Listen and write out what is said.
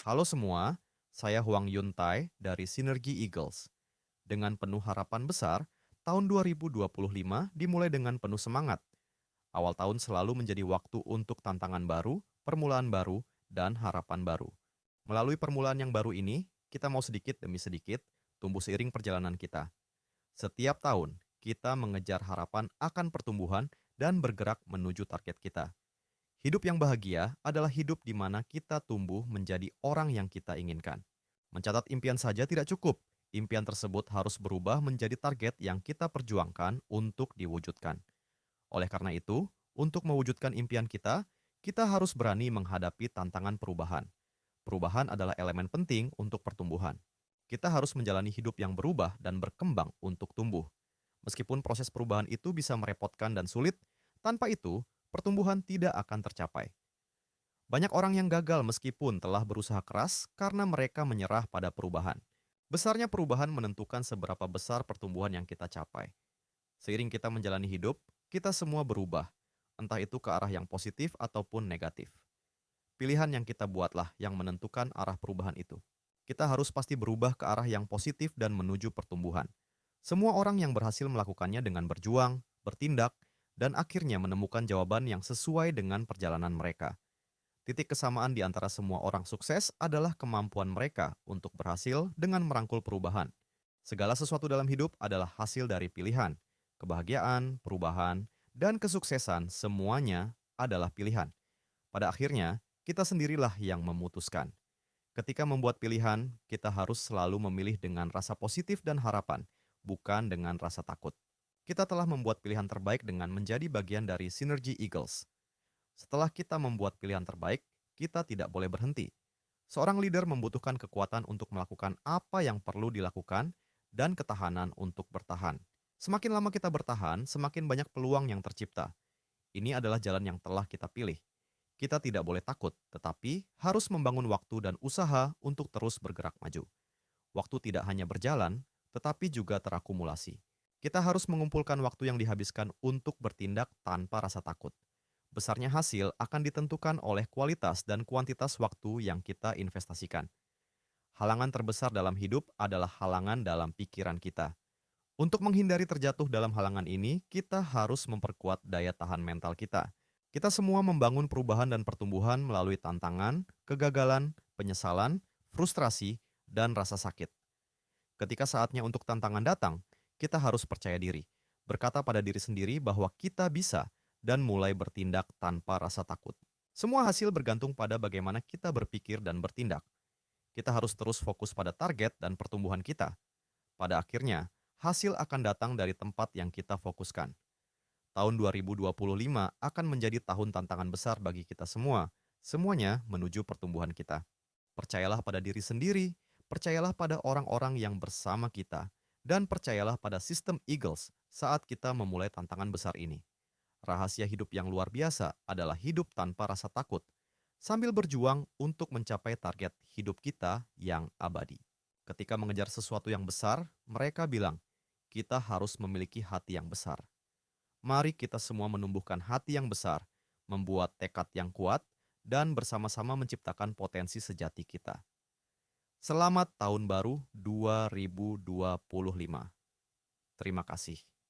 Halo semua, saya Huang Yuntai dari Synergy Eagles. Dengan penuh harapan besar, tahun 2025 dimulai dengan penuh semangat. Awal tahun selalu menjadi waktu untuk tantangan baru, permulaan baru, dan harapan baru. Melalui permulaan yang baru ini, kita mau sedikit demi sedikit tumbuh seiring perjalanan kita. Setiap tahun, kita mengejar harapan akan pertumbuhan dan bergerak menuju target kita. Hidup yang bahagia adalah hidup di mana kita tumbuh menjadi orang yang kita inginkan. Mencatat impian saja tidak cukup. Impian tersebut harus berubah menjadi target yang kita perjuangkan untuk diwujudkan. Oleh karena itu, untuk mewujudkan impian kita harus berani menghadapi tantangan perubahan. Perubahan adalah elemen penting untuk pertumbuhan. Kita harus menjalani hidup yang berubah dan berkembang untuk tumbuh. Meskipun proses perubahan itu bisa merepotkan dan sulit, tanpa itu pertumbuhan tidak akan tercapai. Banyak orang yang gagal meskipun telah berusaha keras karena mereka menyerah pada perubahan. Besarnya perubahan menentukan seberapa besar pertumbuhan yang kita capai. Seiring kita menjalani hidup, kita semua berubah, entah itu ke arah yang positif ataupun negatif. Pilihan yang kita buatlah yang menentukan arah perubahan itu. Kita harus pasti berubah ke arah yang positif dan menuju pertumbuhan. Semua orang yang berhasil melakukannya dengan berjuang, bertindak, dan akhirnya menemukan jawaban yang sesuai dengan perjalanan mereka. Titik kesamaan di antara semua orang sukses adalah kemampuan mereka untuk berhasil dengan merangkul perubahan. Segala sesuatu dalam hidup adalah hasil dari pilihan. Kebahagiaan, perubahan, dan kesuksesan semuanya adalah pilihan. Pada akhirnya, kita sendirilah yang memutuskan. Ketika membuat pilihan, kita harus selalu memilih dengan rasa positif dan harapan, bukan dengan rasa takut. Kita telah membuat pilihan terbaik dengan menjadi bagian dari Synergy Eagles. Setelah kita membuat pilihan terbaik, kita tidak boleh berhenti. Seorang leader membutuhkan kekuatan untuk melakukan apa yang perlu dilakukan dan ketahanan untuk bertahan. Semakin lama kita bertahan, semakin banyak peluang yang tercipta. Ini adalah jalan yang telah kita pilih. Kita tidak boleh takut, tetapi harus membangun waktu dan usaha untuk terus bergerak maju. Waktu tidak hanya berjalan, tetapi juga terakumulasi. Kita harus mengumpulkan waktu yang dihabiskan untuk bertindak tanpa rasa takut. Besarnya hasil akan ditentukan oleh kualitas dan kuantitas waktu yang kita investasikan. Halangan terbesar dalam hidup adalah halangan dalam pikiran kita. Untuk menghindari terjatuh dalam halangan ini, kita harus memperkuat daya tahan mental kita. Kita semua membangun perubahan dan pertumbuhan melalui tantangan, kegagalan, penyesalan, frustrasi, dan rasa sakit. Ketika saatnya untuk tantangan datang, kita harus percaya diri, berkata pada diri sendiri bahwa kita bisa, dan mulai bertindak tanpa rasa takut. Semua hasil bergantung pada bagaimana kita berpikir dan bertindak. Kita harus terus fokus pada target dan pertumbuhan kita. Pada akhirnya, hasil akan datang dari tempat yang kita fokuskan. Tahun 2025 akan menjadi tahun tantangan besar bagi kita semua. Semuanya menuju pertumbuhan kita. Percayalah pada diri sendiri, percayalah pada orang-orang yang bersama kita, dan percayalah pada sistem Eagles saat kita memulai tantangan besar ini. Rahasia hidup yang luar biasa adalah hidup tanpa rasa takut, sambil berjuang untuk mencapai target hidup kita yang abadi. Ketika mengejar sesuatu yang besar, mereka bilang, kita harus memiliki hati yang besar. Mari kita semua menumbuhkan hati yang besar, membuat tekad yang kuat, dan bersama-sama menciptakan potensi sejati kita. Selamat Tahun Baru 2025. Terima kasih.